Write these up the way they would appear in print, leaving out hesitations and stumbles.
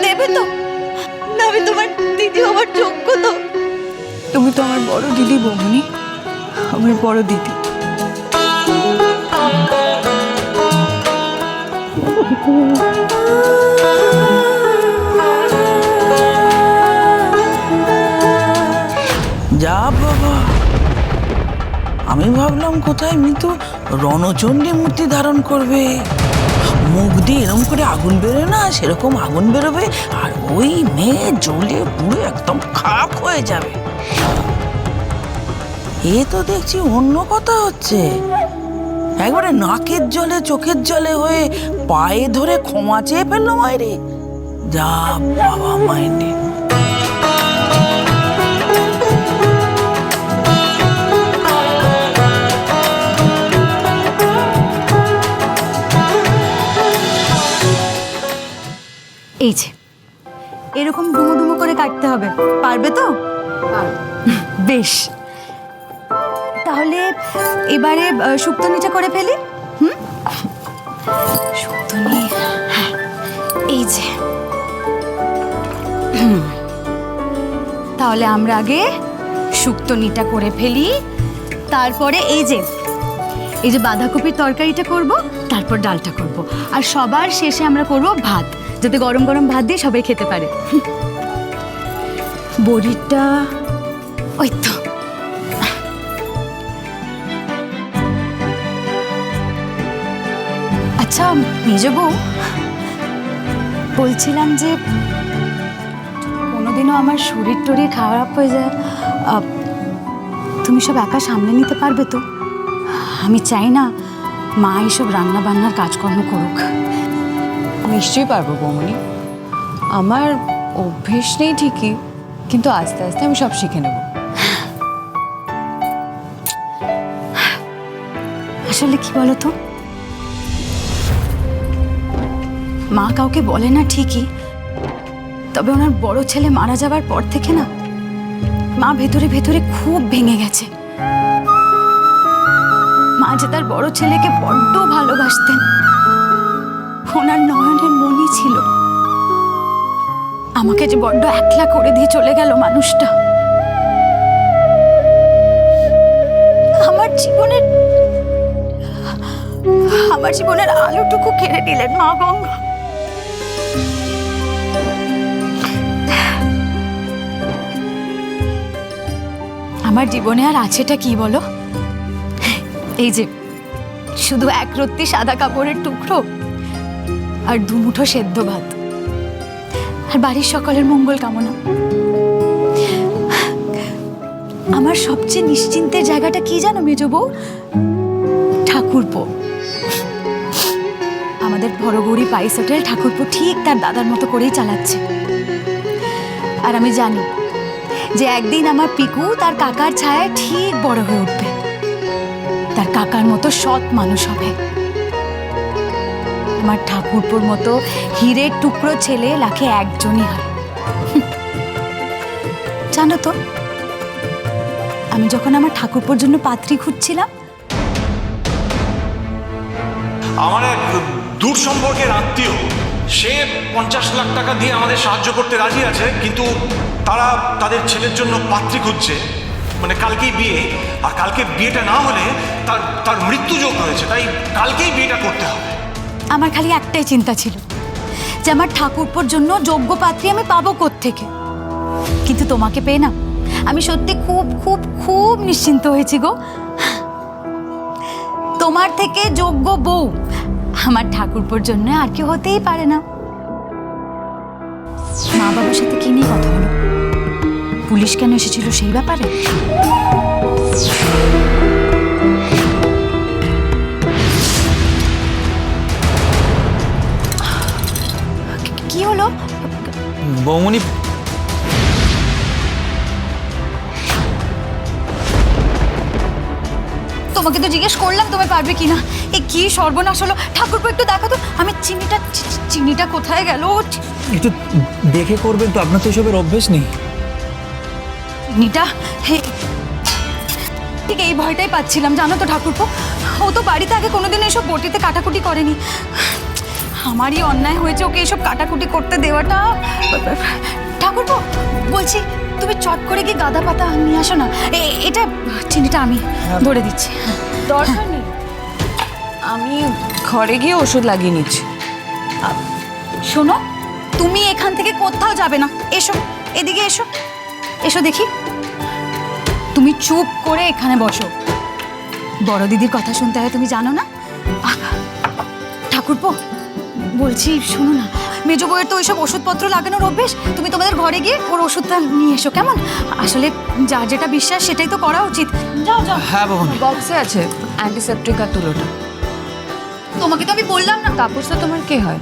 দেবে তো? না আমি তোমার দিদি হবার যোগ্য তো? তুমি তো আমার বড় দিদি বৌমনি, আমার বড় দিদি। যা বাবা, আমি ভাবলাম কোথায় মিতু রণচণ্ডী মূর্তি ধারণ করবে, মুখ দিয়ে এরকম করে আগুন বেরোয় না, সেরকম আগুন বেরোবে, আর ওই মেয়ে জ্বলে পুরো একদম খাক হয়ে যাবে। এ তো দেখছি অন্য কথা হচ্ছে, একবারে নাকের জলে চোখের জলে হয়ে পায়ে ধরে ক্ষমা চেয়ে ফেললো মায়েরে। যা বাবা মাইন্ডে। এই যে এরকম ডুমো ডুমো করে কাটতে হবে, পারবে তো? বেশ, তাহলে এবারে শুক্তনিটা করে ফেলি। শুক্তনি, হ্যাঁ এই যে। তাহলে আমরা আগে শুক্তনিটা করে ফেলি, তারপরে এই যে বাঁধাকপির তরকারিটা করব, তারপর ডালটা করব, আর সবার শেষে আমরা করব ভাত, যাতে গরম গরম ভাত দিয়ে সবাই খেতে পারে। বড়িটা ওই তো। আচ্ছা মেজ বউ, বলছিলাম যে কোনোদিনও আমার শরীর টরীর খারাপ হয়ে যায়, তুমি সব একা সামলে নিতে পারবে তো? আমি চাই না মা এইসব রান্না বান্নার কাজকর্ম করুক। নিশ্চয়ই পারবো বৌমনি, আমার অভ্যেস নেই ঠিকই, কিন্তু আস্তে আস্তে আমি সব শিখে নেব। আসলে কি বলতো, মা কাউকে বলে না ঠিকই, তবে ওনার বড় ছেলে মারা যাবার পর থেকে না মা ভেতরে ভেতরে খুব ভেঙে গেছে। মা যে তার বড় ছেলেকে বড্ড ভালোবাসতেন, ওনার নয়নের মনি ছিল। আমাকে যে বড্ড একলা করে দিয়ে চলে গেল মানুষটা। আমার জীবনের আলোটুকু কেড়ে নিলেন মা গঙ্গা। আমার জীবনে আর আছেটা কি বলো? এই যে শুধু এক রত্তি সাদা কাপড়ের টুকরো আর দুমুঠো সেদ্ধ ভাত, আর বাড়ির সকলের মঙ্গল কামনা। আমার সবচেয়ে নিশ্চিন্তের জায়গাটা কি জানো মেজ বউ? ঠাকুরপো। আমাদের বড়গৌরী পাইস হোটেল ঠাকুরপো ঠিক তার দাদার মতো করেই চালাচ্ছে। আর আমি জানি যে একদিন আমার পিকু তার কাকার ছায়ায় ঠিক বড় হয়ে উঠবে, তার কাকার মতো সৎ মানুষ হবে। আমার ঠাকুরপুর মতো হীরের টুকরো ছেলে লাখে একজনই হয়। জানো তো, আমি যখন আমার ঠাকুরপুর জন্য পাত্রী খুঁজছিলাম, আমার এক দূর সম্পর্কের আত্মীয়, সে 50 লাখ টাকা দিয়ে আমাদের সাহায্য করতে রাজি আছে, কিন্তু তারা তাদের ছেলের জন্য পাত্রী খুঁজছে। মানে কালকেই বিয়ে, আর কালকে বিয়েটা না হলে তার তার মৃত্যু যোগ রয়েছে, তাই কালকেই বিয়েটা করতে হবে। আমার খালি একটাই চিন্তা ছিল যে আমার ঠাকুরপুর জন্য যোগ্য পাত্রী আমি পাবো কোত্থেকে। কিন্তু তোমাকে পেয়ে না আমি সত্যি খুব খুব খুব নিশ্চিন্ত হয়েছি গো। তোমার থেকে যোগ্য বউ আমার ঠাকুরপুর জন্য আর কেউ হতেই পারে না। মা বাবার সাথে কি নিয়ে কথা হলো? পুলিশ কেন এসেছিল সেই ব্যাপারে? কি হলো বৌমনি? তোমাকে তো জিজ্ঞেস করলাম তুমি পারবে কিনা। এই কি সর্বনাশ হলো ঠাকুরপো, একটু দেখো তো। আমি চিনিটা কোথায় গেল? একটু দেখে করবেন তো, আপনার তো এসবের অভ্যেস নেই। চিনিটা ঠিক এই ভয়টাই পাচ্ছিলাম জানো তো ঠাকুরপো। ও তো বাড়িতে আগে কোনোদিন এসব বটিতে কাটাকুটি করেনি। আমারই অন্যায় হয়েছে ওকে এসব কাটাকুটি করতে দেওয়াটা। ঠাকুরপো, বলছি তুমি চট করে গিয়ে গাঁদা পাতা নিয়ে আসো না। এটা চিনিটা আমি ধরে দিচ্ছি। দরকার নেই, আমি ঘরে গিয়ে ওষুধ লাগিয়ে নিচ্ছি। শোনো, তুমি এখান থেকে কোথাও যাবে না। এসো, এদিকে এসো, এসো দেখি। তুমি চুপ করে এখানে বসো। বড় দিদির কথা শুনতে হয়, তুমি জানো না? ঠাকুরপো, বলছি শোনো না, মেজো বউয়ের তো ওইসব ওষুধপত্র লাগানোর অভ্যেস। তুমি তোমাদের ঘরে গিয়ে ওর ওষুধটা নিয়ে এসো, কেমন? আসলে যার যেটা বিশ্বাস সেটাই তো করা উচিত। যাও যাও। হ্যাঁ বৌমনি। বক্সে আছে অ্যান্টিসেপ্টিক আর তুলোটা। তোমাকে তো আমি বললাম না। তাপসটা তোমার কে হয়?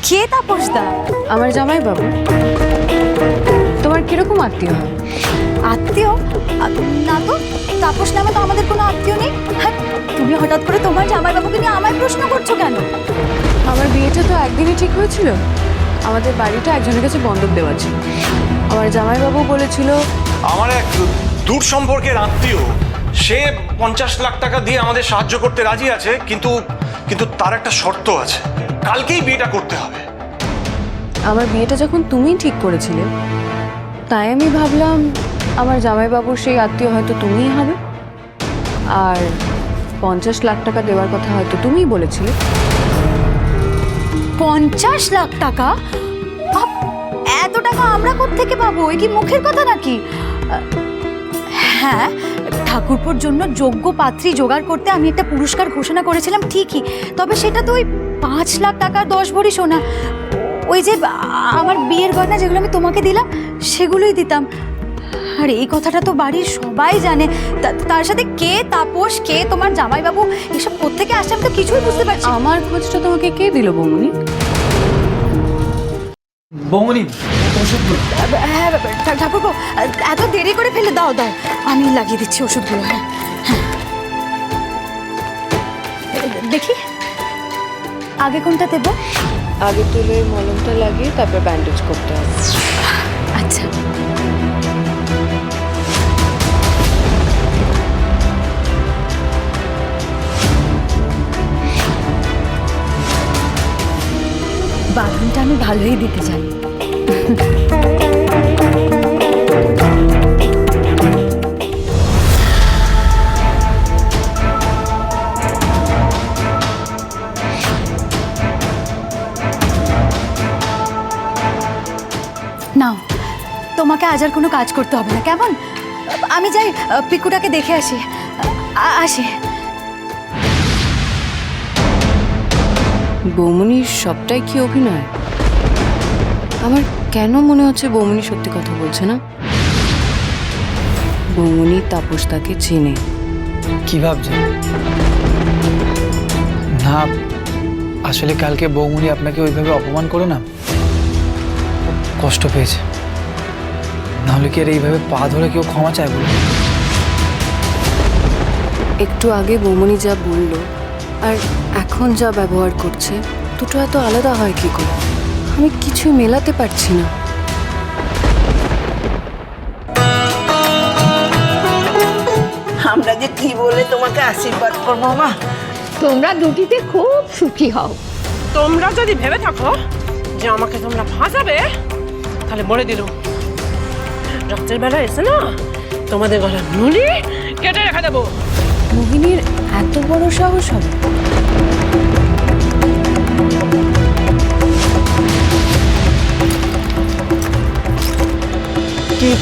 কে তাপসদা? আমার জামাই বাবু। তোমার কিরকম আত্মীয় হয়? আত্মীয়? না তো, তাপস নামে তো আমাদের কোনো আত্মীয় নেই। হ্যাঁ, তুমি হঠাৎ করে তোমার জামাইবাবুকে নিয়ে আমায় প্রশ্ন করছো কেন? আমার বিয়েটা তো একদিনই ঠিক হয়েছিল। আমাদের বাড়িটা একজনের কাছে বন্ধক দেওয়া ছিল। আমার জামাইবাবু বলেছিল আমার এক দূর সম্পর্কের আত্মীয়, সে 50 লাখ টাকা দিয়ে আমাদের সাহায্য করতে রাজি আছে, কিন্তু কিন্তু তার একটা শর্ত আছে, কালকেই বিয়েটা করতে হবে। আমার বিয়েটা যখন তুমিই ঠিক করেছিলে, তাই আমি ভাবলাম আমার জামাইবাবুর সেই আত্মীয় হয়তো তুমিই হবে। আর 50 লাখ টাকা দেওয়ার কথা হয়তো তুমিই বলেছিলে। 50 লাখ টাকা? এত টাকা আমরা কোত্থেকে পাবো? এ কি মুখের কথা নাকি? হ্যাঁ, ঠাকুরপুর জন্য যোগ্য পাত্রী জোগাড় করতে আমি একটা পুরস্কার ঘোষণা করেছিলাম ঠিকই, তবে সেটা তো ওই 5 লাখ টাকার 10 ভরি সোনা। ওই যে আমার বিয়ের গয়না যেগুলো আমি তোমাকে দিলাম সেগুলোই দিতাম। আর এই কথাটা তো বাড়ির সবাই জানে। তার সাথে কে তাপস, কে তোমার জামাইবাবু, এসব কোত্থেকে আসছে আমি তো কিছুই বুঝতে পারছি না। আমার খোঁজটা তোমাকে কে দিল বৌমনি? বৌমনি ওষুধগুলো। হ্যাঁ ঠাকুরপো, এত দেরি করে ফেলে দাও দাও, আমি লাগিয়ে দিচ্ছি ওষুধগুলো। হ্যাঁ হ্যাঁ, দেখি আগে কোনটা দেব? আগে তুলে মলমটা লাগিয়ে তারপর ব্যান্ডেজ করতে হবে। আচ্ছা, বাঁধনটা আমি ভালোই দিতে চাই। নাও, তোমাকে আজ আর কোনো কাজ করতে হবে না, কেমন? আমি যাই পিকুটাকে দেখে আসি। আসি। বৌমনির সবটাই কি অভিনয়? আমার কেন মনে হচ্ছে বৌমনি সত্যি কথা বলছে না? বৌমনি তাপস তাকে চেনে। কি ভাবছেন? না, আসলে কালকে বৌমনি আপনাকে ওইভাবে অপমান করে না কষ্ট পেয়েছে। নাহলে কি আর এইভাবে পা ধরে কেউ ক্ষমা চায় বলুন? একটু আগে বৌমনি যা বলল আর এখন যা ব্যবহার করছে, দুটো এত আলাদা হয় কি করে? আমি কিছু মেলাতে পারছি না। আমরা যে কি বলে তোমাকে আশীর্বাদ করবো মা। তোমরা দুটিতে খুব সুখী হও। তোমরা যদি ভেবে থাকো যে আমাকে তোমরা ফাঁসাবে, তাহলে বলে দিল রাতের বেলা এসে না তোমাদের গলা নুলি কেটে রেখে দেবো। মোহিনীর এত বড় সাহস হবে?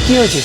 কি হয়েছে?